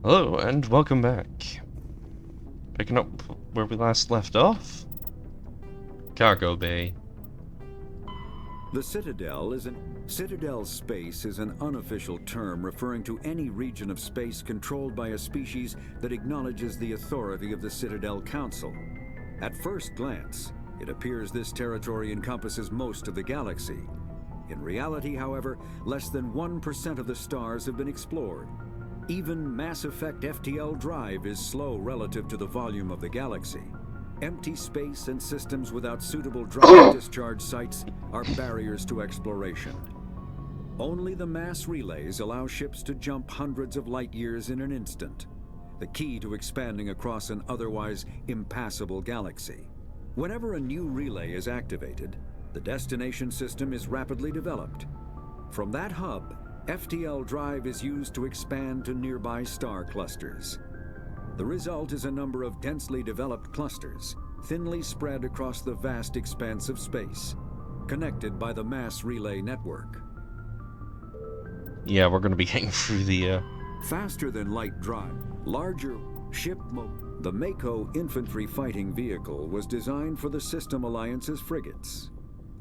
Hello, and welcome back. Picking up where we last left off. Cargo bay. The Citadel Citadel space is an unofficial term referring to any region of space controlled by a species that acknowledges the authority of the Citadel Council. At first glance, it appears this territory encompasses most of the galaxy. In reality, however, less than 1% of the stars have been explored. Even Mass Effect FTL drive is slow relative to the volume of the galaxy. Empty space and systems without suitable drive discharge sites are barriers to exploration. Only the mass relays allow ships to jump hundreds of light years in an instant, the key to expanding across an otherwise impassable galaxy. Whenever a new relay is activated, the destination system is rapidly developed. From that hub, FTL drive is used to expand to nearby star clusters. The result is a number of densely developed clusters, thinly spread across the vast expanse of space, connected by the mass relay network. Yeah, we're gonna be getting through the, Faster than light drive, larger the Mako infantry fighting vehicle was designed for the System Alliance's frigates.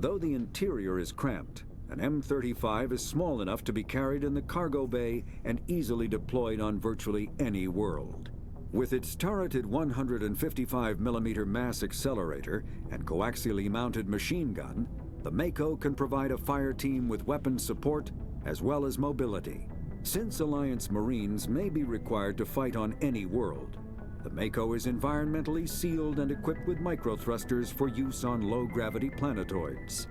Though the interior is cramped, an M35 is small enough to be carried in the cargo bay and easily deployed on virtually any world. With its turreted 155mm mass accelerator and coaxially mounted machine gun, the Mako can provide a fire team with weapon support as well as mobility. Since Alliance Marines may be required to fight on any world, the Mako is environmentally sealed and equipped with microthrusters for use on low-gravity planetoids.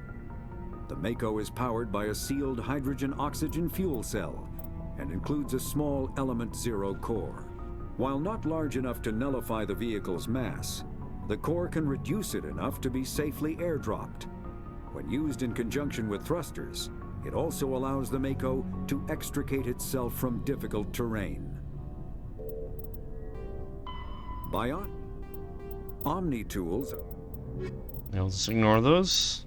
The Mako is powered by a sealed hydrogen-oxygen fuel cell and includes a small Element Zero core. While not large enough to nullify the vehicle's mass, the core can reduce it enough to be safely airdropped. When used in conjunction with thrusters, it also allows the Mako to extricate itself from difficult terrain. Omni tools. I'll just ignore those.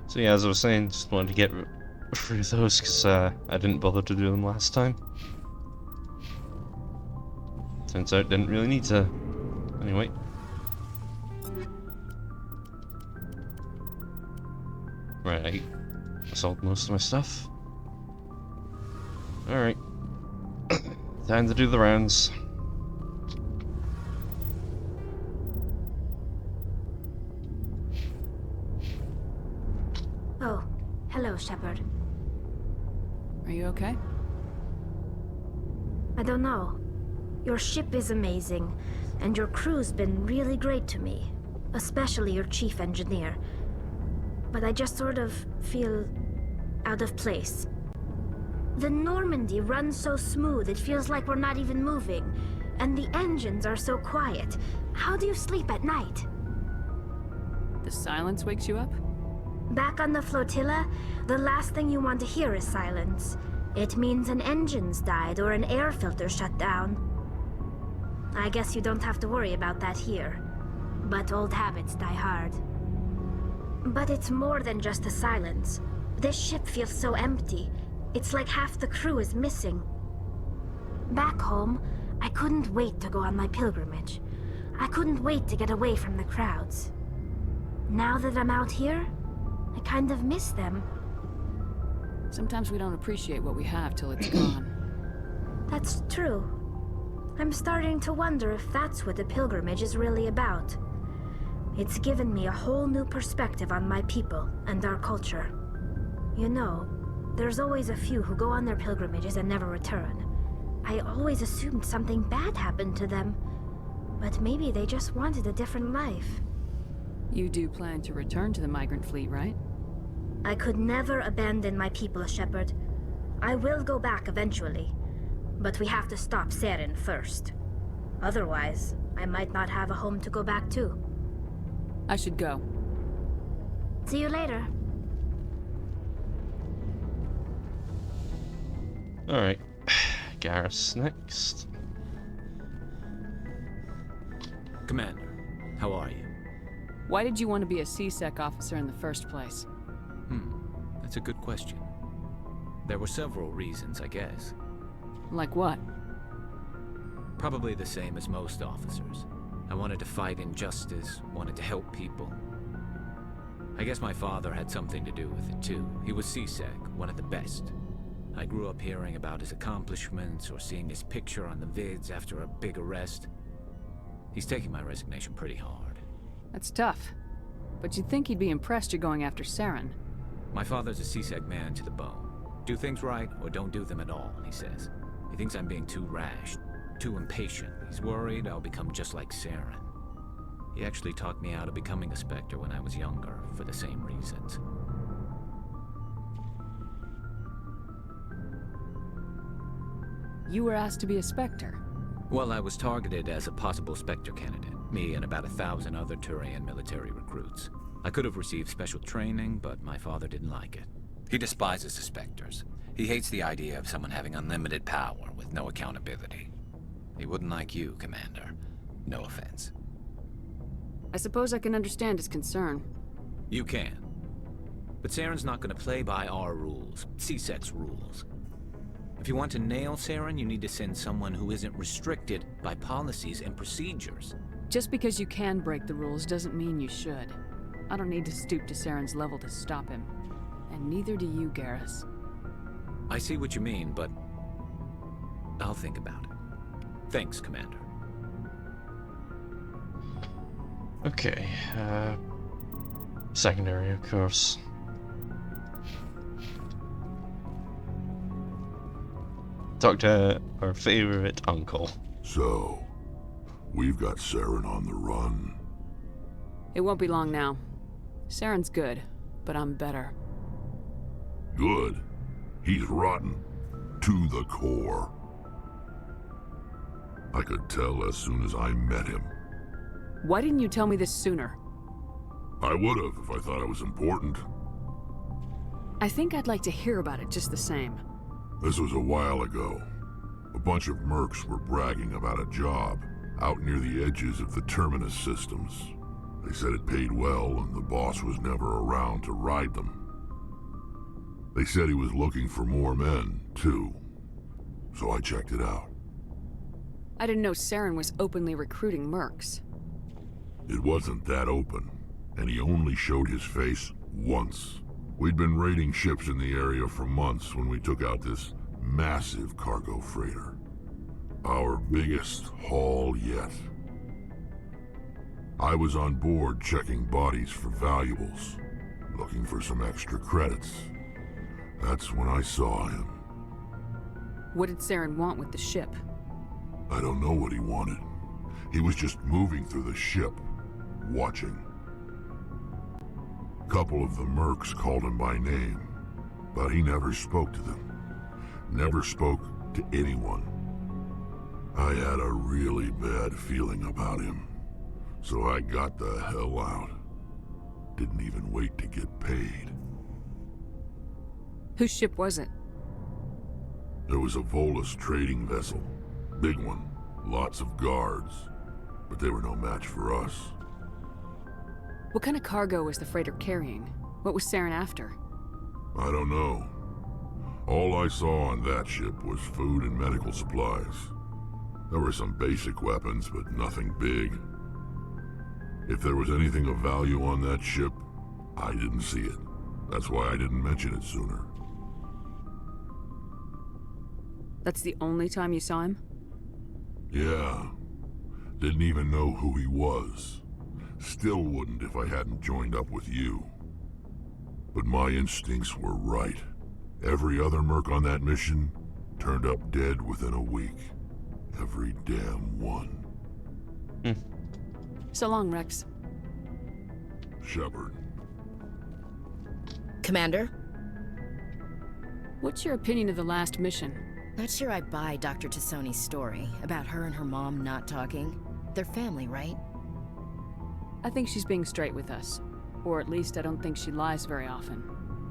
So yeah, as I was saying, just wanted to get through those because I didn't bother to do them last time. Turns out didn't really need to. Anyway. Right, I sold most of my stuff. Alright. Time to do the rounds. Oh, hello, Shepard. Are you okay? I don't know. Your ship is amazing, and your crew's been really great to me, especially your chief engineer. But I just sort of feel out of place. The Normandy runs so smooth it feels like we're not even moving, and the engines are so quiet. How do you sleep at night? The silence wakes you up? Back on the flotilla, the last thing you want to hear is silence. It means an engine's died or an air filter shut down. I guess you don't have to worry about that here. But old habits die hard. But it's more than just the silence. This ship feels so empty. It's like half the crew is missing. Back home, I couldn't wait to go on my pilgrimage. I couldn't wait to get away from the crowds. Now that I'm out here, I kind of miss them. Sometimes we don't appreciate what we have till it's gone. That's true. I'm starting to wonder if that's what the pilgrimage is really about. It's given me a whole new perspective on my people and our culture. You know, there's always a few who go on their pilgrimages and never return. I always assumed something bad happened to them, but maybe they just wanted a different life. You do plan to return to the migrant fleet, right? I could never abandon my people, Shepard. I will go back eventually, but we have to stop Saren first. Otherwise, I might not have a home to go back to. I should go. See you later. Alright. Garrus next. Commander, how are you? Why did you want to be a C-Sec officer in the first place? That's a good question. There were several reasons, I guess. Like what? Probably the same as most officers. I wanted to fight injustice, wanted to help people. I guess my father had something to do with it too. He was C-Sec, one of the best. I grew up hearing about his accomplishments or seeing his picture on the vids after a big arrest. He's taking my resignation pretty hard. That's tough. But you'd think he'd be impressed you're going after Saren. My father's a C-Sec man to the bone. Do things right or don't do them at all, he says. He thinks I'm being too rash, too impatient. He's worried I'll become just like Saren. He actually talked me out of becoming a Spectre when I was younger, for the same reasons. You were asked to be a Spectre. Well, I was targeted as a possible Spectre candidate. Me and about 1,000 other Turian military recruits. I could have received special training, but my father didn't like it. He despises the Spectres. He hates the idea of someone having unlimited power with no accountability. He wouldn't like you, Commander. No offense. I suppose I can understand his concern. You can. But Saren's not going to play by our rules, C-Sec's rules. If you want to nail Saren, you need to send someone who isn't restricted by policies and procedures. Just because you can break the rules doesn't mean you should. I don't need to stoop to Saren's level to stop him. And neither do you, Garrus. I see what you mean, but I'll think about it. Thanks, Commander. Okay, secondary, of course. Talk to our favorite uncle. So, we've got Saren on the run. It won't be long now. Saren's good, but I'm better. Good. He's rotten. To the core. I could tell as soon as I met him. Why didn't you tell me this sooner? I would have if I thought it was important. I think I'd like to hear about it just the same. This was a while ago. A bunch of mercs were bragging about a job out near the edges of the Terminus systems. They said it paid well and the boss was never around to ride them. They said he was looking for more men, too. So I checked it out. I didn't know Saren was openly recruiting mercs. It wasn't that open, and he only showed his face once. We'd been raiding ships in the area for months when we took out this massive cargo freighter. Our biggest haul yet. I was on board checking bodies for valuables, looking for some extra credits. That's when I saw him. What did Saren want with the ship? I don't know what he wanted. He was just moving through the ship, watching. Couple of the mercs called him by name, but he never spoke to them. Never spoke to anyone. I had a really bad feeling about him, so I got the hell out. Didn't even wait to get paid. Whose ship was it? It was a Volus trading vessel. Big one. Lots of guards. But they were no match for us. What kind of cargo was the freighter carrying? What was Saren after? I don't know. All I saw on that ship was food and medical supplies. There were some basic weapons, but nothing big. If there was anything of value on that ship, I didn't see it. That's why I didn't mention it sooner. That's the only time you saw him? Yeah. Didn't even know who he was. Still wouldn't if I hadn't joined up with you. But my instincts were right. Every other merc on that mission turned up dead within a week. Every damn one. So long, Rex. Shepard. Commander? What's your opinion of the last mission? Not sure I buy Dr. Tassoni's story about her and her mom not talking. They're family, right? I think she's being straight with us. Or at least I don't think she lies very often.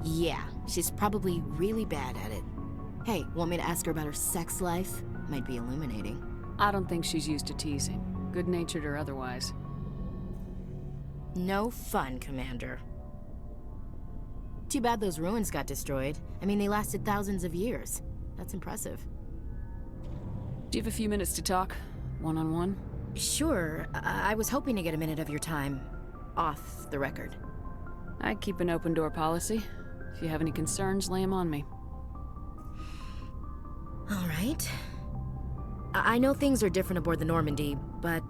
Yeah, she's probably really bad at it. Hey, want me to ask her about her sex life? Might be illuminating. I don't think she's used to teasing, good-natured or otherwise. No fun, Commander. Too bad those ruins got destroyed. I mean, they lasted thousands of years. That's impressive. Do you have a few minutes to talk? One-on-one? Sure. I was hoping to get a minute of your time off the record. I keep an open door policy. If you have any concerns, lay them on me. All right. I know things are different aboard the Normandy, but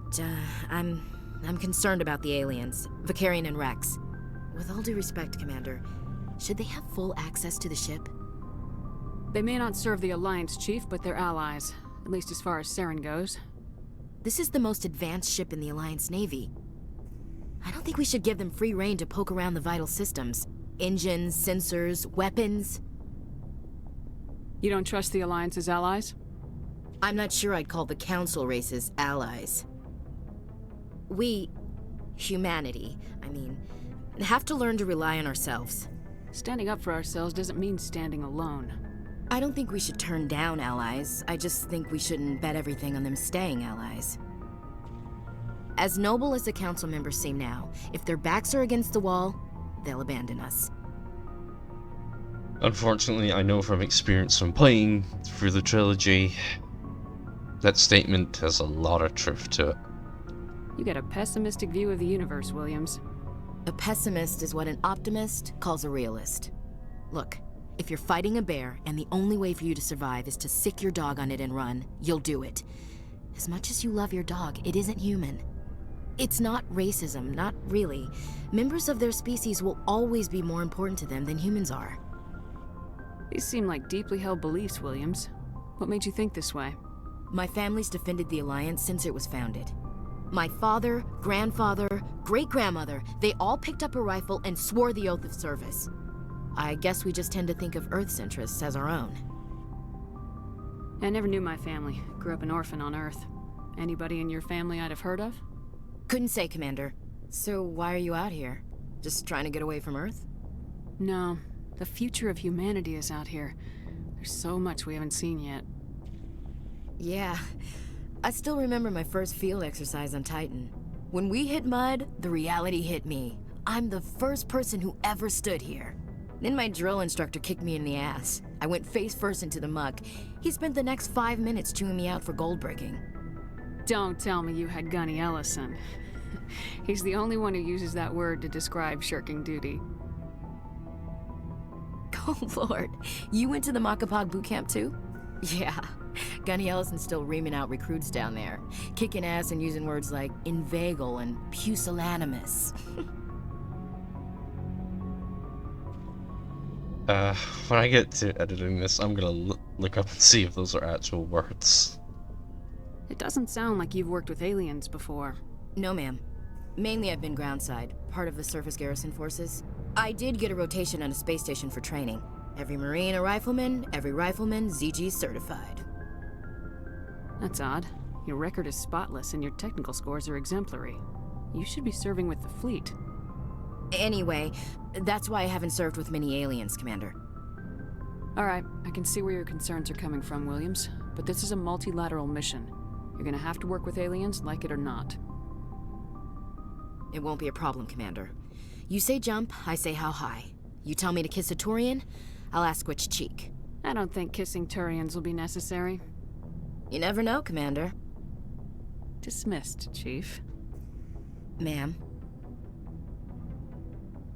I'm concerned about the aliens, Vicarian and Rex. With all due respect, Commander, should they have full access to the ship? They may not serve the Alliance, Chief, but they're allies. At least as far as Saren goes. This is the most advanced ship in the Alliance Navy. I don't think we should give them free rein to poke around the vital systems. Engines, sensors, weapons. You don't trust the Alliance's allies? I'm not sure I'd call the Council races allies. We, humanity, have to learn to rely on ourselves. Standing up for ourselves doesn't mean standing alone. I don't think we should turn down allies. I just think we shouldn't bet everything on them staying allies. As noble as the Council members seem now, if their backs are against the wall, they'll abandon us. Unfortunately, I know from experience from playing through the trilogy, that statement has a lot of truth to it. You got a pessimistic view of the universe, Williams. A pessimist is what an optimist calls a realist. Look, if you're fighting a bear and the only way for you to survive is to sick your dog on it and run, you'll do it. As much as you love your dog, it isn't human. It's not racism, not really. Members of their species will always be more important to them than humans are. These seem like deeply held beliefs, Williams. What made you think this way? My family's defended the Alliance since it was founded. My father, grandfather, great-grandmother, they all picked up a rifle and swore the oath of service. I guess we just tend to think of Earth's interests as our own. I never knew my family. Grew up an orphan on Earth. Anybody in your family I'd have heard of? Couldn't say, Commander. So why are you out here? Just trying to get away from Earth? No. The future of humanity is out here. There's so much we haven't seen yet. Yeah. I still remember my first field exercise on Titan. When we hit mud, the reality hit me. I'm the first person who ever stood here. Then my drill instructor kicked me in the ass. I went face first into the muck. He spent the next 5 minutes chewing me out for gold breaking. Don't tell me you had Gunny Ellison. He's the only one who uses that word to describe shirking duty. Oh Lord, you went to the Macapog boot camp too? Yeah, Gunny Ellison's still reaming out recruits down there, kicking ass and using words like inveigle and pusillanimous. When I get to editing this, I'm gonna look up and see if those are actual words. It doesn't sound like you've worked with aliens before. No, ma'am. Mainly I've been groundside, part of the surface garrison forces. I did get a rotation on a space station for training. Every Marine a rifleman, every rifleman ZG certified. That's odd. Your record is spotless and your technical scores are exemplary. You should be serving with the fleet. Anyway, that's why I haven't served with many aliens, Commander. Alright, I can see where your concerns are coming from, Williams. But this is a multilateral mission. You're gonna have to work with aliens, like it or not. It won't be a problem, Commander. You say jump, I say how high. You tell me to kiss a Turian, I'll ask which cheek. I don't think kissing Turians will be necessary. You never know, Commander. Dismissed, Chief. Ma'am.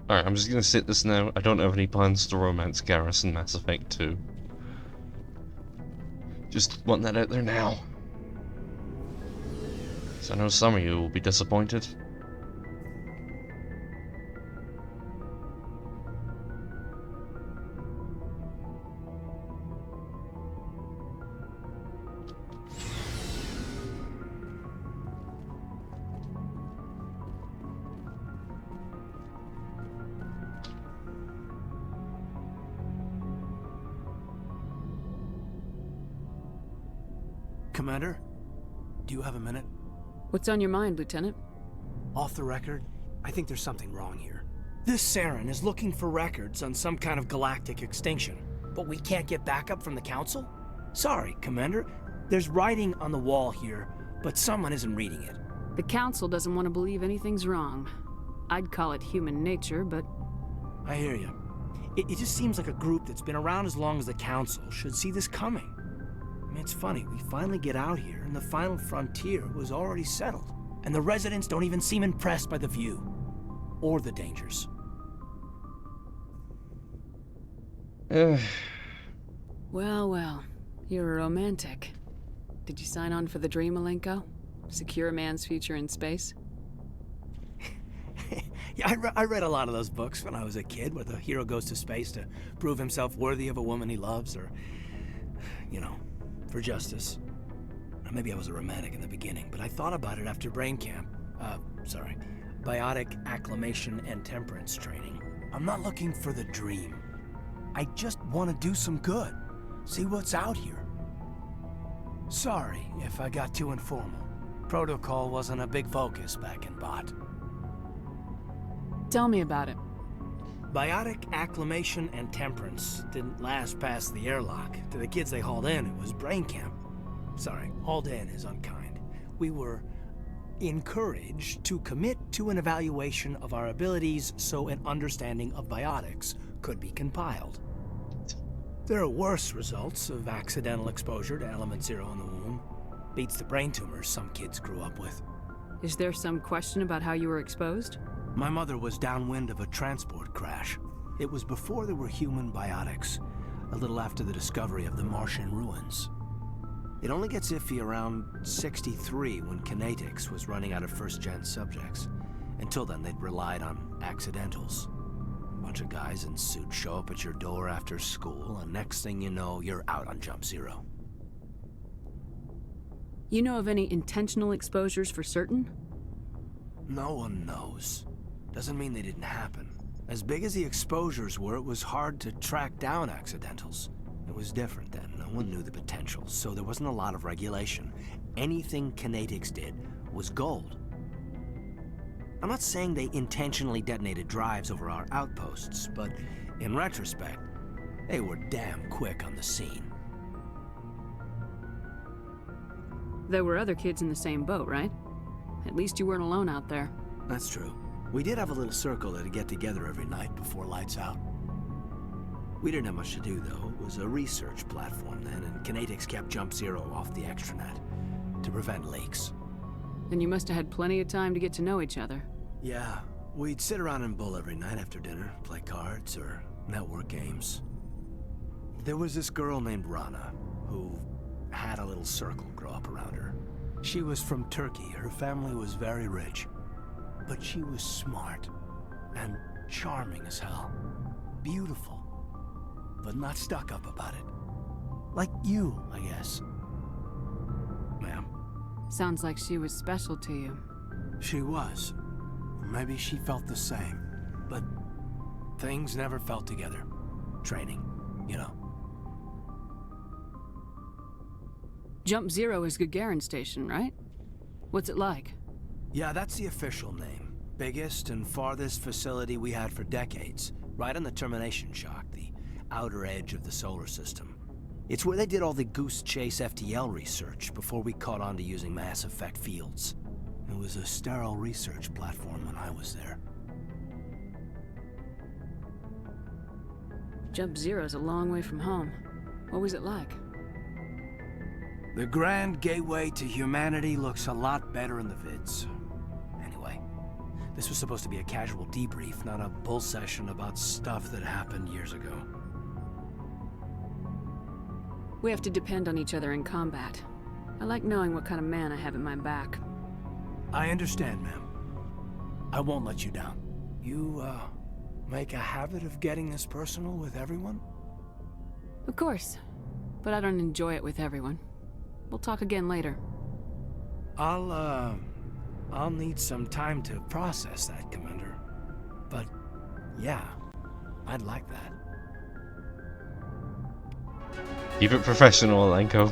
Alright, I'm just gonna sit this now. I don't have any plans to romance Garrus in Mass Effect 2. Just want that out there now. So I know some of you will be disappointed. Commander, do you have a minute? What's on your mind, Lieutenant? Off the record, I think there's something wrong here. This Saren is looking for records on some kind of galactic extinction, but we can't get backup from the Council? Sorry, Commander. There's writing on the wall here, but someone isn't reading it. The Council doesn't want to believe anything's wrong. I'd call it human nature, but... I hear you. It just seems like a group that's been around as long as the Council should see this coming. I mean, it's funny, we finally get out here, and the final frontier was already settled. And the residents don't even seem impressed by the view. Or the dangers. Well, you're a romantic. Did you sign on for the dream, Malenko? Secure a man's future in space? Yeah, I read a lot of those books when I was a kid, where the hero goes to space to prove himself worthy of a woman he loves, or, you know, for justice. Maybe I was a romantic in the beginning, but I thought about it after brain camp. Biotic acclimation and temperance training. I'm not looking for the dream. I just want to do some good. See what's out here. Sorry if I got too informal. Protocol wasn't a big focus back in Bot. Tell me about it. Biotic acclimation and temperance didn't last past the airlock. To the kids they hauled in, it was brain camp. Sorry, hauled in is unkind. We were encouraged to commit to an evaluation of our abilities so an understanding of biotics could be compiled. There are worse results of accidental exposure to element 0 in the womb. Beats the brain tumors some kids grew up with. Is there some question about how you were exposed? My mother was downwind of a transport crash. It was before there were human biotics, a little after the discovery of the Martian ruins. It only gets iffy around 63 when Kinetics was running out of first-gen subjects. Until then, they'd relied on accidentals. A bunch of guys in suits show up at your door after school, and next thing you know, you're out on Jump Zero. You know of any intentional exposures for certain? No one knows. Doesn't mean they didn't happen. As big as the exposures were, it was hard to track down accidentals. It was different then. No one knew the potential, so there wasn't a lot of regulation. Anything Kinetics did was gold. I'm not saying they intentionally detonated drives over our outposts, but in retrospect, they were damn quick on the scene. There were other kids in the same boat, right? At least you weren't alone out there. That's true. We did have a little circle that'd get together every night before lights out. We didn't have much to do, though. It was a research platform then, and Kinetics kept Jump Zero off the extranet to prevent leaks. Then you must have had plenty of time to get to know each other. Yeah, we'd sit around and bull every night after dinner, play cards or network games. There was this girl named Rana, who had a little circle grow up around her. She was from Turkey. Her family was very rich. But she was smart and charming as hell. Beautiful, but not stuck up about it. Like you, I guess. Ma'am. Sounds like she was special to you. She was. Maybe she felt the same. But things never felt together. Training, you know. Jump Zero is Gagarin Station, right? What's it like? Yeah, that's the official name. Biggest and farthest facility we had for decades. Right on the termination shock, the outer edge of the solar system. It's where they did all the Goose Chase FTL research before we caught on to using mass effect fields. It was a sterile research platform when I was there. Jump Zero's a long way from home. What was it like? The grand gateway to humanity looks a lot better in the vids. Anyway, this was supposed to be a casual debrief, not a bull session about stuff that happened years ago. We have to depend on each other in combat. I like knowing what kind of man I have at my back. I understand, ma'am. I won't let you down. You, make a habit of getting this personal with everyone? Of course, but I don't enjoy it with everyone. We'll talk again later. I'll need some time to process that, Commander. But, yeah, I'd like that. Keep it professional, Lenko.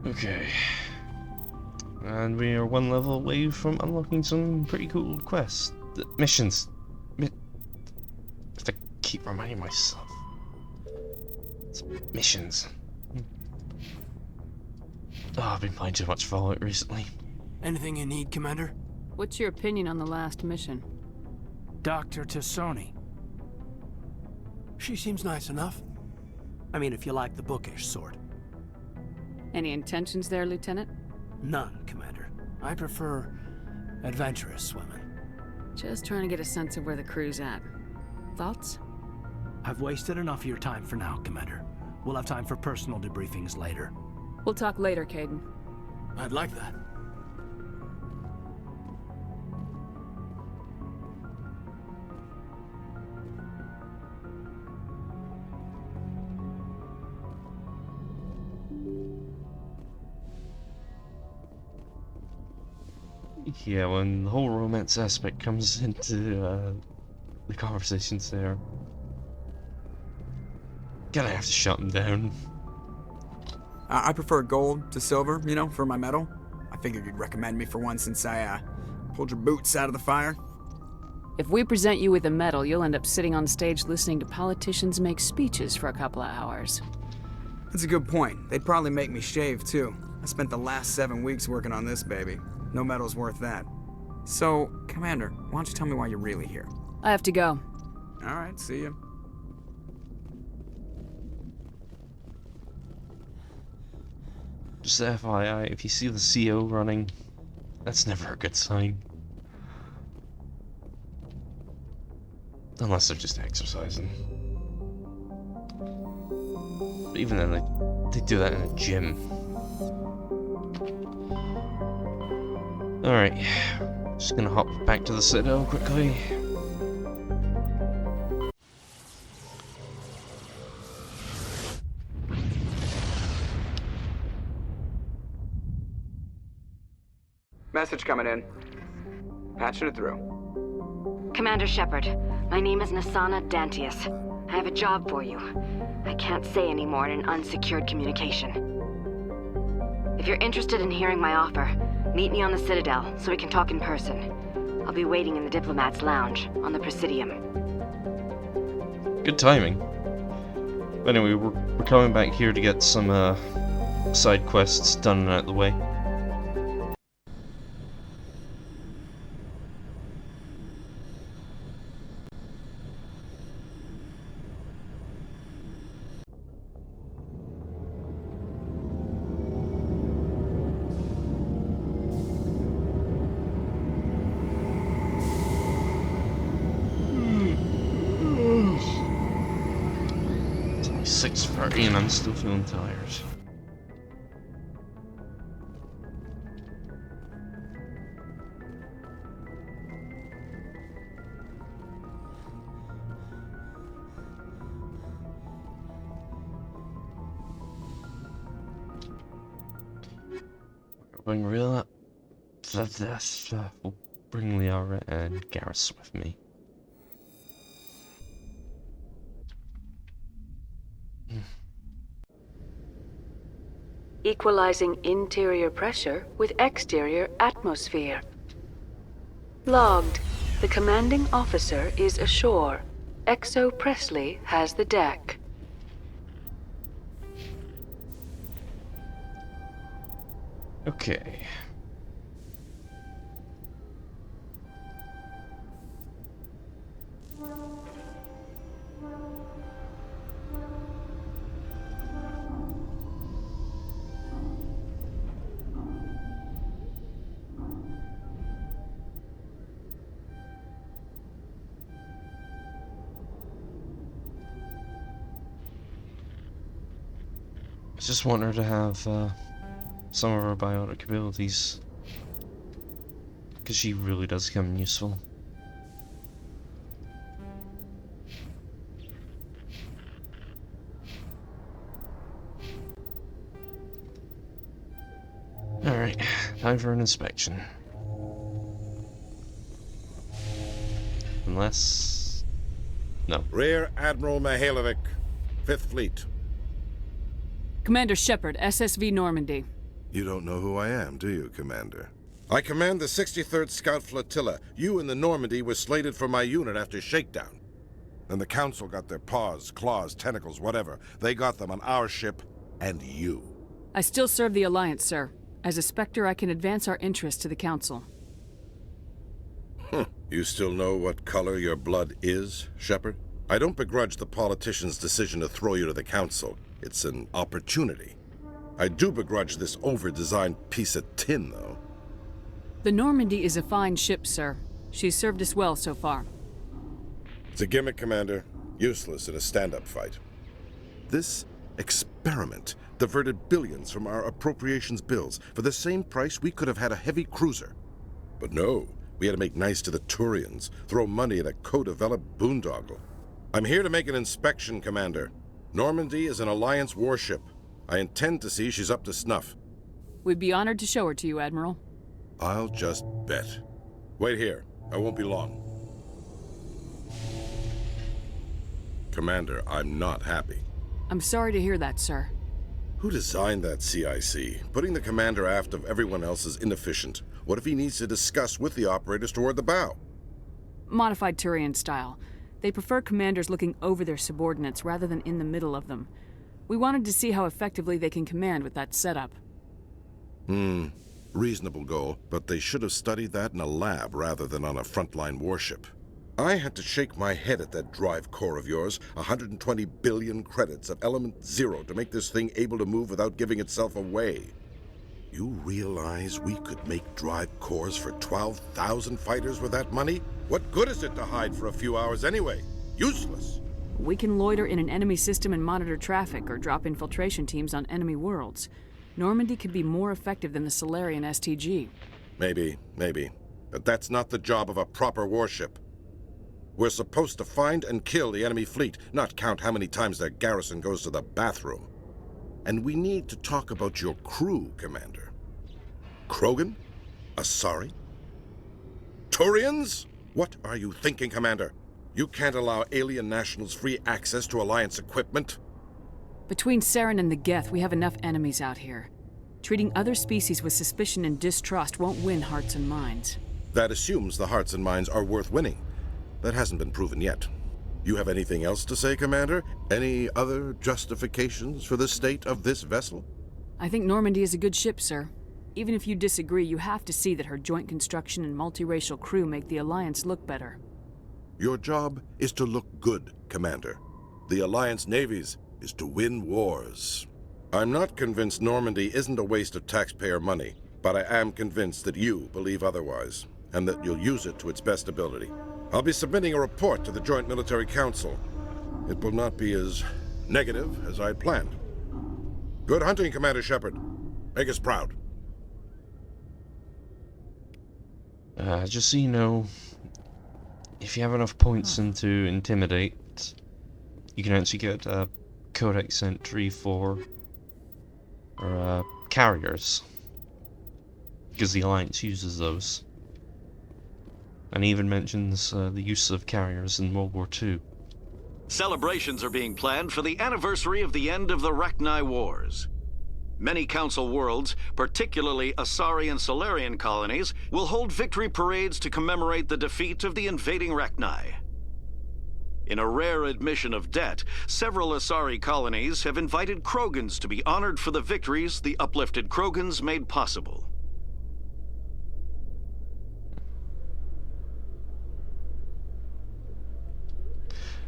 Okay. And we are one level away from unlocking some pretty cool quests. Missions. I have to keep reminding myself. Missions. Oh, I've been playing too much Fallout recently. Anything you need, Commander? What's your opinion on the last mission? Dr. Tassoni. She seems nice enough. I mean, if you like the bookish sort. Any intentions there, Lieutenant? None, Commander. I prefer adventurous women. Just trying to get a sense of where the crew's at. Thoughts? I've wasted enough of your time for now, Commander. We'll have time for personal debriefings later. We'll talk later, Caden. I'd like that. Yeah, when the whole romance aspect comes into the conversations there, gonna have to shut them down. I prefer gold to silver, you know, for my medal. I figured you'd recommend me for one since I pulled your boots out of the fire. If we present you with a medal, you'll end up sitting on stage listening to politicians make speeches for a couple of hours. That's a good point. They'd probably make me shave, too. I spent the last 7 weeks working on this baby. No medal's worth that. So, Commander, why don't you tell me why you're really here? I have to go. All right, see ya. Just FYI, if you see the CO running, that's never a good sign. Unless they're just exercising. But even then, they do that in a gym. Alright, just gonna hop back to the Citadel quickly. Message coming in. Patching it through. Commander Shepard, my name is Nasana Dantius. I have a job for you. I can't say any more in an unsecured communication. If you're interested in hearing my offer, meet me on the Citadel so we can talk in person. I'll be waiting in the Diplomat's Lounge on the Presidium. Good timing. But anyway, we're coming back here to get some side quests done and out of the way. It's only 6:30 and I'm still feeling tired. Bring real up. We'll bring Liara and Garrus with me. Equalizing interior pressure with exterior atmosphere. Logged. The commanding officer is ashore. Exo Presley has the deck. Okay. I just want her to have some of her biotic abilities, because she really does come in useful. Alright, time for an inspection. Unless... no. Rear-Admiral Mihailovic, 5th Fleet. Commander Shepard, SSV Normandy. You don't know who I am, do you, Commander? I command the 63rd Scout Flotilla. You and the Normandy were slated for my unit after shakedown. Then the Council got their paws, claws, tentacles, whatever. They got them on our ship, and you. I still serve the Alliance, sir. As a Spectre, I can advance our interests to the Council. You still know what color your blood is, Shepard? I don't begrudge the politician's decision to throw you to the Council. It's an opportunity. I do begrudge this over-designed piece of tin, though. The Normandy is a fine ship, sir. She's served us well so far. It's a gimmick, Commander. Useless in a stand-up fight. This experiment diverted billions from our appropriations bills. For the same price, we could have had a heavy cruiser. But no, we had to make nice to the Turians, throw money at a co-developed boondoggle. I'm here to make an inspection, Commander. Normandy is an Alliance warship. I intend to see she's up to snuff. We'd be honored to show her to you, Admiral. I'll just bet. Wait here. I won't be long. Commander, I'm not happy. I'm sorry to hear that, sir. Who designed that CIC? Putting the commander aft of everyone else is inefficient. What if he needs to discuss with the operators toward the bow? Modified Turian style. They prefer commanders looking over their subordinates rather than in the middle of them. We wanted to see how effectively they can command with that setup. Reasonable goal, but they should have studied that in a lab rather than on a frontline warship. I had to shake my head at that drive core of yours, 120 billion credits of element 0 to make this thing able to move without giving itself away. You realize we could make drive cores for 12,000 fighters with that money? What good is it to hide for a few hours anyway? Useless. We can loiter in an enemy system and monitor traffic or drop infiltration teams on enemy worlds. Normandy could be more effective than the Solarian STG. Maybe. But that's not the job of a proper warship. We're supposed to find and kill the enemy fleet, not count how many times their garrison goes to the bathroom. And we need to talk about your crew, Commander. Krogan? Asari? Turians? What are you thinking, Commander? You can't allow alien nationals free access to Alliance equipment? Between Saren and the Geth, we have enough enemies out here. Treating other species with suspicion and distrust won't win hearts and minds. That assumes the hearts and minds are worth winning. That hasn't been proven yet. You have anything else to say, Commander? Any other justifications for the state of this vessel? I think Normandy is a good ship, sir. Even if you disagree, you have to see that her joint construction and multiracial crew make the Alliance look better. Your job is to look good, Commander. The Alliance navies is to win wars. I'm not convinced Normandy isn't a waste of taxpayer money, but I am convinced that you believe otherwise, and that you'll use it to its best ability. I'll be submitting a report to the Joint Military Council. It will not be as negative as I'd planned. Good hunting, Commander Shepard. Make us proud. Just so you know, if you have enough points into Intimidate, you can actually get a Codex entry for carriers, because the Alliance uses those. And he even mentions the use of carriers in World War II. Celebrations are being planned for the anniversary of the end of the Rachni Wars. Many Council worlds, particularly Asari and Solarian colonies, will hold victory parades to commemorate the defeat of the invading Rachni. In a rare admission of debt, several Asari colonies have invited Krogans to be honored for the victories the uplifted Krogans made possible.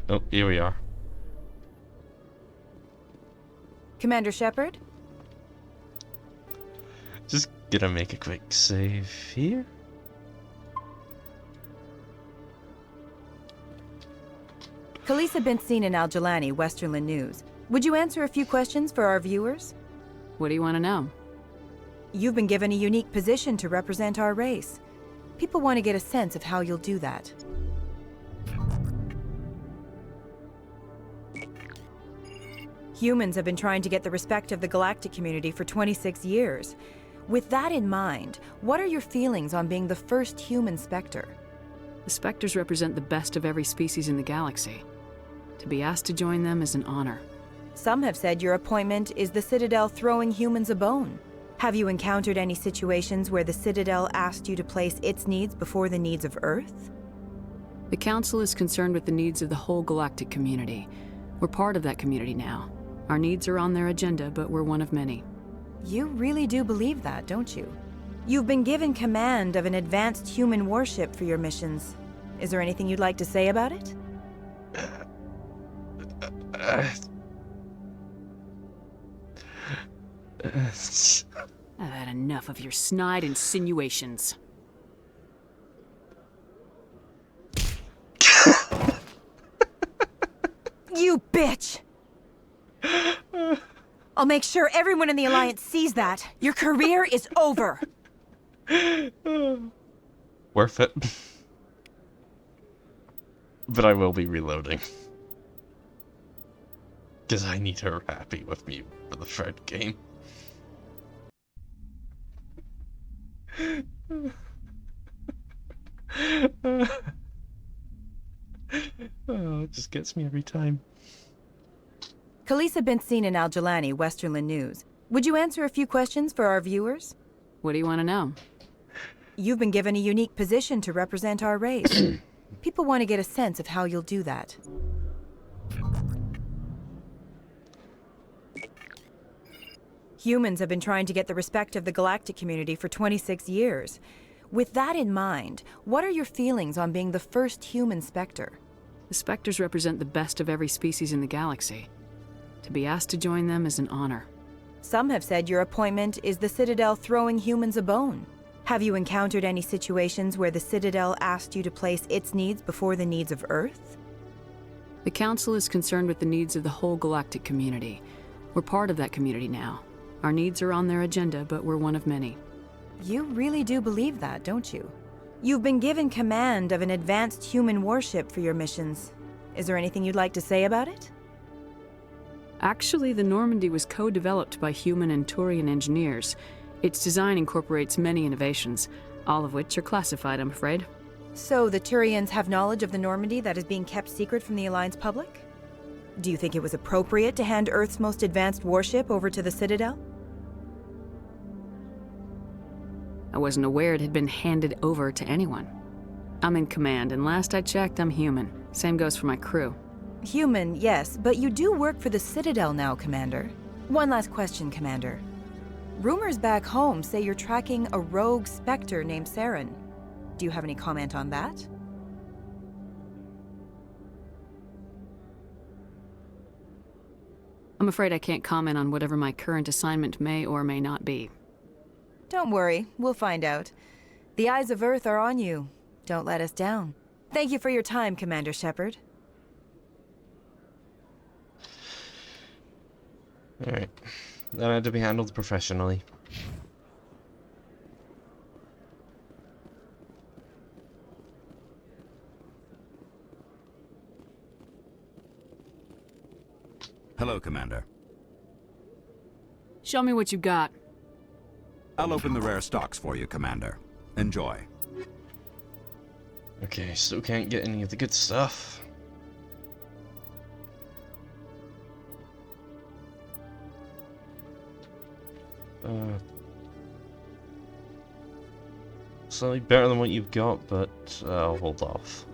Oh, here we are. Commander Shepard? Just gonna make a quick save here. Khaleesa been seen in Al-Jalani, Westerland News. Would you answer a few questions for our viewers? What do you want to know? You've been given a unique position to represent our race. People want to get a sense of how you'll do that. Humans have been trying to get the respect of the galactic community for 26 years. With that in mind, what are your feelings on being the first human Spectre? The Spectres represent the best of every species in the galaxy. To be asked to join them is an honor. Some have said your appointment is the Citadel throwing humans a bone. Have you encountered any situations where the Citadel asked you to place its needs before the needs of Earth? The Council is concerned with the needs of the whole galactic community. We're part of that community now. Our needs are on their agenda, but we're one of many. You really do believe that, don't you? You've been given command of an advanced human warship for your missions. Is there anything you'd like to say about it? I've had enough of your snide insinuations. You bitch! I'll make sure everyone in the Alliance sees that. Your career is over. Worth it. But I will be reloading. Because I need her happy with me for the third game. Oh, it just gets me every time. Khaleesa Bint-Seen in Al-Jalani, Westerland News. Would you answer a few questions for our viewers? What do you want to know? You've been given a unique position to represent our race. People want to get a sense of how you'll do that. Humans have been trying to get the respect of the galactic community for 26 years. With that in mind, what are your feelings on being the first human Spectre? The Spectres represent the best of every species in the galaxy. To be asked to join them is an honor. Some have said your appointment is the Citadel throwing humans a bone. Have you encountered any situations where the Citadel asked you to place its needs before the needs of Earth? The Council is concerned with the needs of the whole galactic community. We're part of that community now. Our needs are on their agenda, but we're one of many. You really do believe that, don't you? You've been given command of an advanced human warship for your missions. Is there anything you'd like to say about it? Actually, the Normandy was co-developed by human and Turian engineers. Its design incorporates many innovations, all of which are classified, I'm afraid. So the Turians have knowledge of the Normandy that is being kept secret from the Alliance public? Do you think it was appropriate to hand Earth's most advanced warship over to the Citadel? I wasn't aware it had been handed over to anyone. I'm in command, and last I checked, I'm human. Same goes for my crew. Human, yes, but you do work for the Citadel now, Commander. One last question, Commander. Rumors back home say you're tracking a rogue Spectre named Saren. Do you have any comment on that? I'm afraid I can't comment on whatever my current assignment may or may not be. Don't worry, we'll find out. The eyes of Earth are on you. Don't let us down. Thank you for your time, Commander Shepard. Alright. That had to be handled professionally. Hello, Commander. Show me what you got. I'll open the rare stocks for you, Commander. Enjoy. Okay, still can't get any of the good stuff. Slightly better than what you've got, but I'll hold off.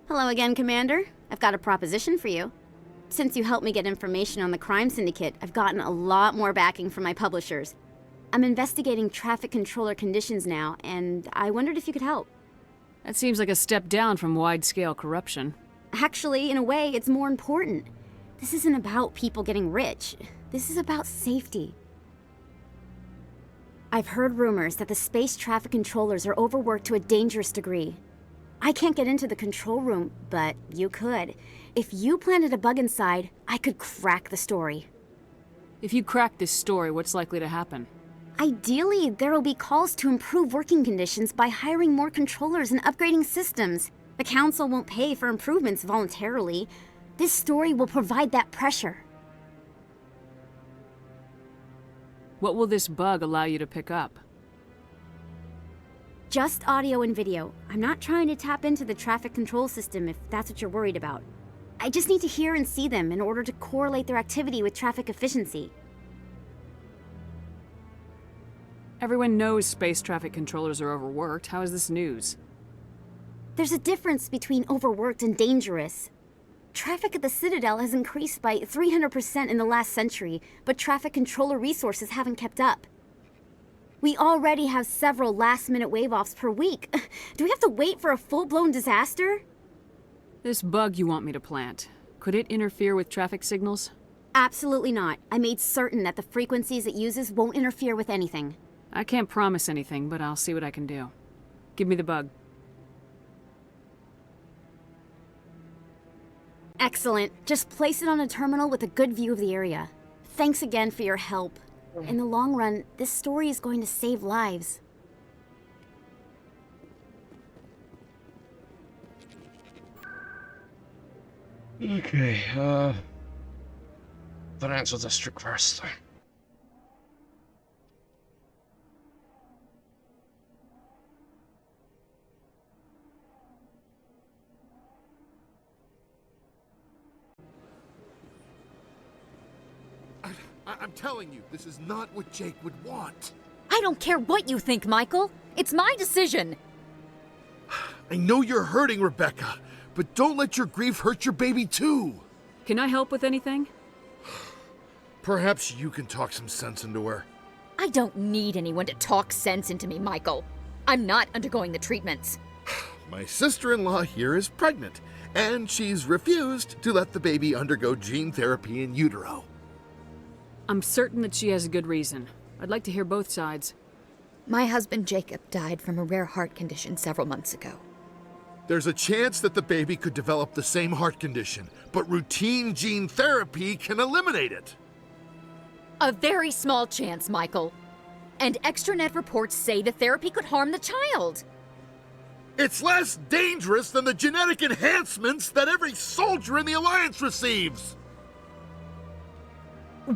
Hello again, Commander. I've got a proposition for you. Since you helped me get information on the crime syndicate, I've gotten a lot more backing from my publishers. I'm investigating traffic controller conditions now, and I wondered if you could help. That seems like a step down from wide-scale corruption. Actually, in a way, it's more important. This isn't about people getting rich. This is about safety. I've heard rumors that the space traffic controllers are overworked to a dangerous degree. I can't get into the control room, but you could. If you planted a bug inside, I could crack the story. If you crack this story, what's likely to happen? Ideally, there will be calls to improve working conditions by hiring more controllers and upgrading systems. The Council won't pay for improvements voluntarily. This story will provide that pressure. What will this bug allow you to pick up? Just audio and video. I'm not trying to tap into the traffic control system if that's what you're worried about. I just need to hear and see them in order to correlate their activity with traffic efficiency. Everyone knows space traffic controllers are overworked. How is this news? There's a difference between overworked and dangerous. Traffic at the Citadel has increased by 300% in the last century, but traffic controller resources haven't kept up. We already have several last-minute wave-offs per week. Do we have to wait for a full-blown disaster? This bug you want me to plant, could it interfere with traffic signals? Absolutely not. I made certain that the frequencies it uses won't interfere with anything. I can't promise anything, but I'll see what I can do. Give me the bug. Excellent. Just place it on a terminal with a good view of the area. Thanks again for your help. In the long run, this story is going to save lives. Okay, Financial District first. I'm telling you, this is not what Jake would want. I don't care what you think, Michael. It's my decision. I know you're hurting, Rebecca, but don't let your grief hurt your baby too. Can I help with anything? Perhaps you can talk some sense into her. I don't need anyone to talk sense into me, Michael. I'm not undergoing the treatments. My sister-in-law here is pregnant, and she's refused to let the baby undergo gene therapy in utero. I'm certain that she has a good reason. I'd like to hear both sides. My husband Jacob died from a rare heart condition several months ago. There's a chance that the baby could develop the same heart condition, but routine gene therapy can eliminate it. A very small chance, Michael. And extranet reports say the therapy could harm the child. It's less dangerous than the genetic enhancements that every soldier in the Alliance receives.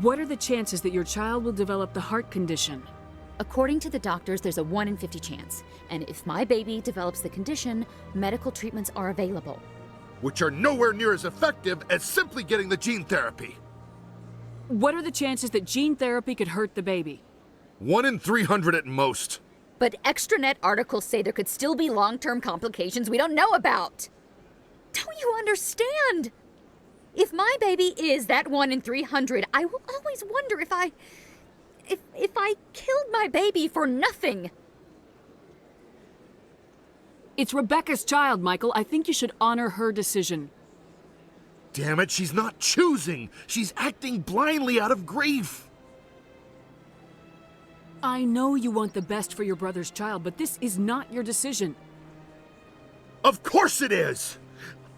What are the chances that your child will develop the heart condition? According to the doctors, there's a 1 in 50 chance. And if my baby develops the condition, medical treatments are available. Which are nowhere near as effective as simply getting the gene therapy. What are the chances that gene therapy could hurt the baby? 1 in 300 at most. But extranet articles say there could still be long-term complications we don't know about. Don't you understand? If my baby is that 1 in 300, I will always wonder if I killed my baby for nothing. It's Rebecca's child, Michael. I think you should honor her decision. Damn it, she's not choosing. She's acting blindly out of grief. I know you want the best for your brother's child, but this is not your decision. Of course it is!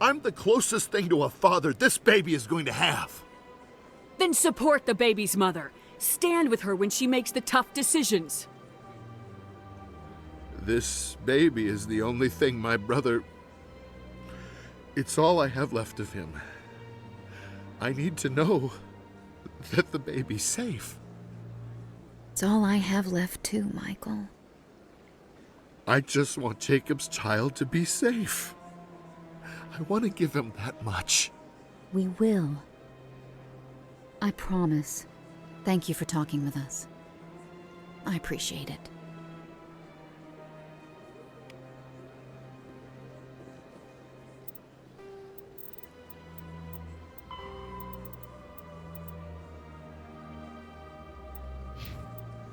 I'm the closest thing to a father this baby is going to have. Then support the baby's mother. Stand with her when she makes the tough decisions. This baby is the only thing my brother... It's all I have left of him. I need to know that the baby's safe. It's all I have left too, Michael. I just want Jacob's child to be safe. I want to give him that much. We will. I promise. Thank you for talking with us. I appreciate it.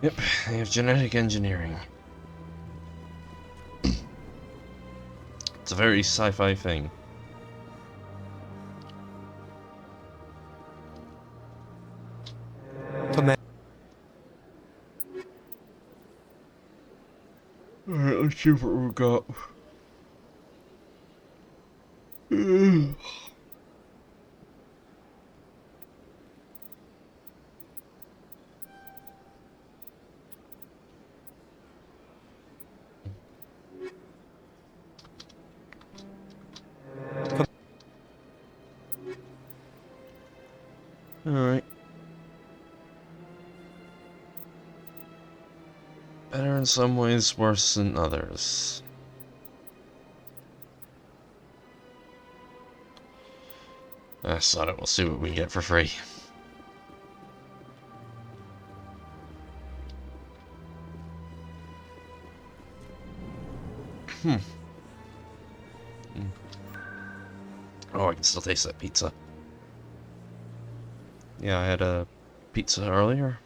Yep, they have genetic engineering. It's a very sci-fi thing. Alright, let's see what we've got. Better in some ways, worse in others. Sod it, we'll see what we get for free. Oh, I can still taste that pizza. Yeah, I had a pizza earlier.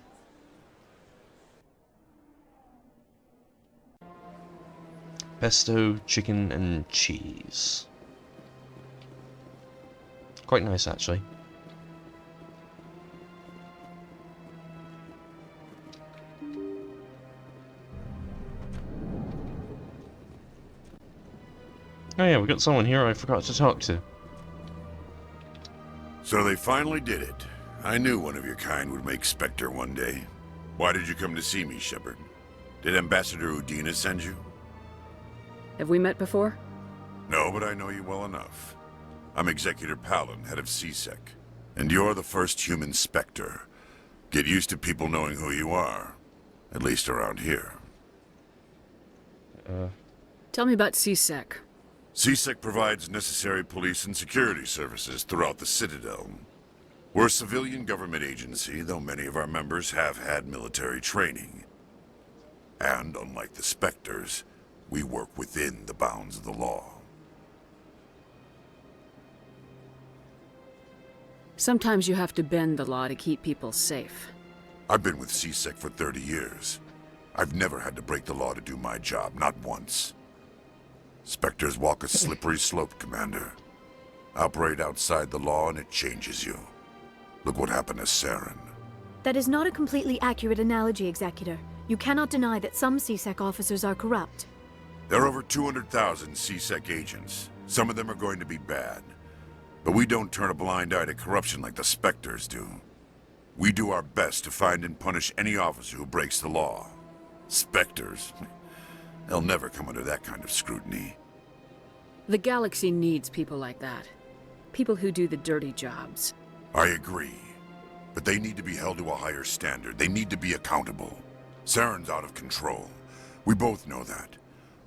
Pesto, chicken, and cheese. Quite nice, actually. Oh yeah, we got someone here I forgot to talk to. So they finally did it. I knew one of your kind would make Spectre one day. Why did you come to see me, Shepard? Did Ambassador Udina send you? Have we met before? No, but I know you well enough. I'm Executor Palin, head of CSEC. And you're the first human Spectre. Get used to people knowing who you are. At least around here. Tell me about CSEC. CSEC provides necessary police and security services throughout the Citadel. We're a civilian government agency, though many of our members have had military training. And unlike the Spectres, we work within the bounds of the law. Sometimes you have to bend the law to keep people safe. I've been with CSEC for 30 years. I've never had to break the law to do my job, not once. Spectres walk a slippery slope, Commander. Operate outside the law and it changes you. Look what happened to Saren. That is not a completely accurate analogy, Executor. You cannot deny that some CSEC officers are corrupt. There are over 200,000 CSEC agents. Some of them are going to be bad. But we don't turn a blind eye to corruption like the Spectres do. We do our best to find and punish any officer who breaks the law. Spectres? They'll never come under that kind of scrutiny. The galaxy needs people like that. People who do the dirty jobs. I agree. But they need to be held to a higher standard. They need to be accountable. Saren's out of control. We both know that.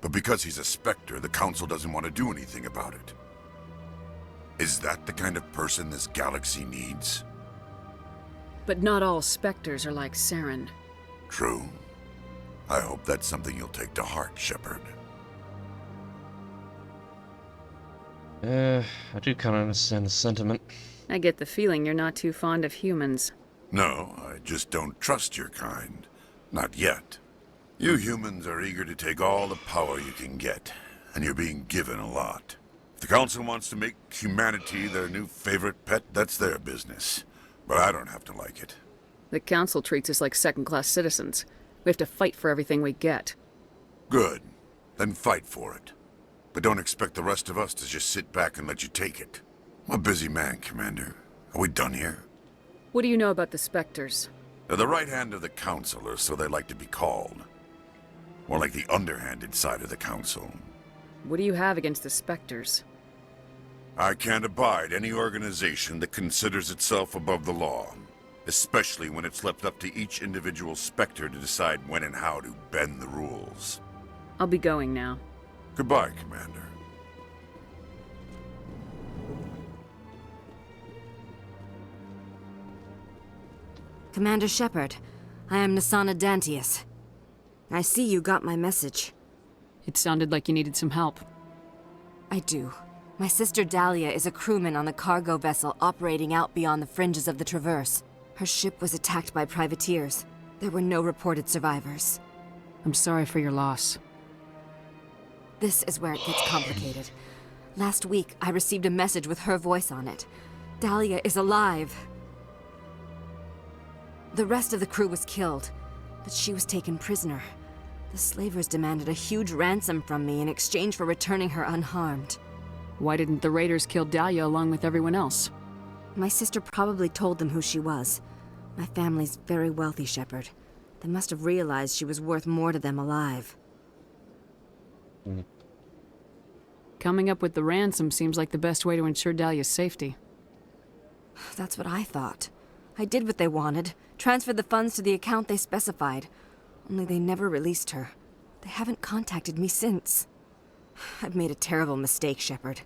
But because he's a Spectre, the Council doesn't want to do anything about it. Is that the kind of person this galaxy needs? But not all Spectres are like Saren. True. I hope that's something you'll take to heart, Shepard. I do kind of understand the sentiment. I get the feeling you're not too fond of humans. No, I just don't trust your kind. Not yet. You humans are eager to take all the power you can get, and you're being given a lot. If the Council wants to make humanity their new favorite pet, that's their business. But I don't have to like it. The Council treats us like second-class citizens. We have to fight for everything we get. Good. Then fight for it. But don't expect the rest of us to just sit back and let you take it. I'm a busy man, Commander. Are we done here? What do you know about the Spectres? They're the right hand of the Council, or so they like to be called. More like the underhanded side of the Council. What do you have against the Spectres? I can't abide any organization that considers itself above the law. Especially when it's left up to each individual Spectre to decide when and how to bend the rules. I'll be going now. Goodbye, Commander. Commander Shepard, I am Nasana Dantius. I see you got my message. It sounded like you needed some help. I do. My sister Dahlia is a crewman on the cargo vessel operating out beyond the fringes of the Traverse. Her ship was attacked by privateers. There were no reported survivors. I'm sorry for your loss. This is where it gets complicated. Last week, I received a message with her voice on it. Dahlia is alive. The rest of the crew was killed, but she was taken prisoner. The slavers demanded a huge ransom from me in exchange for returning her unharmed. Why didn't the raiders kill Dahlia along with everyone else? My sister probably told them who she was. My family's very wealthy, Shepard. They must have realized she was worth more to them alive. Coming up with the ransom seems like the best way to ensure Dahlia's safety. That's what I thought. I did what they wanted, transferred the funds to the account they specified. only they never released her. They haven't contacted me since. I've made a terrible mistake, Shepard.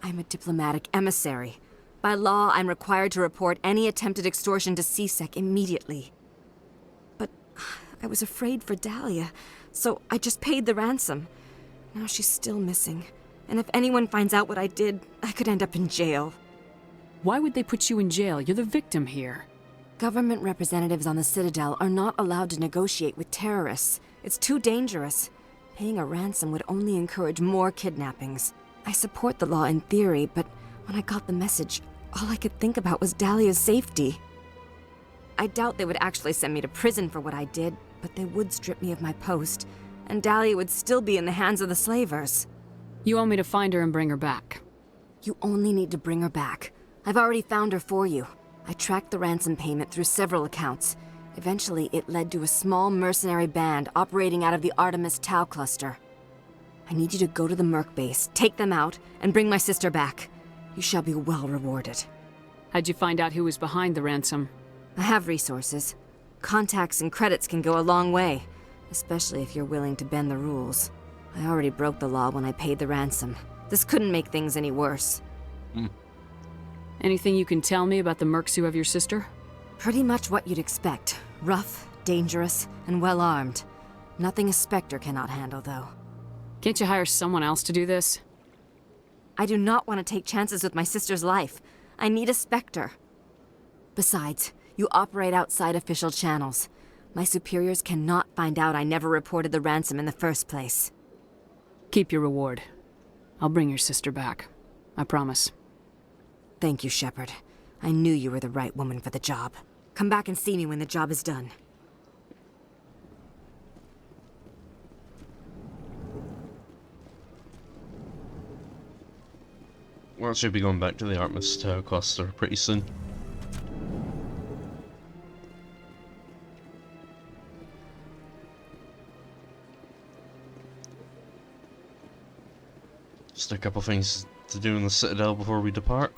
I'm a diplomatic emissary. By law, I'm required to report any attempted extortion to CSEC immediately. But I was afraid for Dahlia, so I just paid the ransom. Now she's still missing, and if anyone finds out what I did, I could end up in jail. Why would they put you in jail? You're the victim here. Government representatives on the Citadel are not allowed to negotiate with terrorists. It's too dangerous. Paying a ransom would only encourage more kidnappings. I support the law in theory, but when I got the message, all I could think about was Dahlia's safety. I doubt they would actually send me to prison for what I did, but they would strip me of my post, and Dahlia would still be in the hands of the slavers. You want me to find her and bring her back? You only need to bring her back. I've already found her for you. I tracked the ransom payment through several accounts. Eventually, it led to a small mercenary band operating out of the Artemis Tau cluster. I need you to go to the Merc base, take them out, and bring my sister back. You shall be well rewarded. How'd you find out who was behind the ransom? I have resources. Contacts and credits can go a long way, especially if you're willing to bend the rules. I already broke the law when I paid the ransom. This couldn't make things any worse. Anything you can tell me about the mercs who have your sister? Pretty much what you'd expect. Rough, dangerous, and well-armed. Nothing a Spectre cannot handle, though. Can't you hire someone else to do this? I do not want to take chances with my sister's life. I need a Spectre. Besides, you operate outside official channels. My superiors cannot find out I never reported the ransom in the first place. Keep your reward. I'll bring your sister back. I promise. Thank you, Shepard. I knew you were the right woman for the job. Come back and see me when the job is done. Well, I should be going back to the Artemis Tau cluster pretty soon. Just a couple things to do in the Citadel before we depart.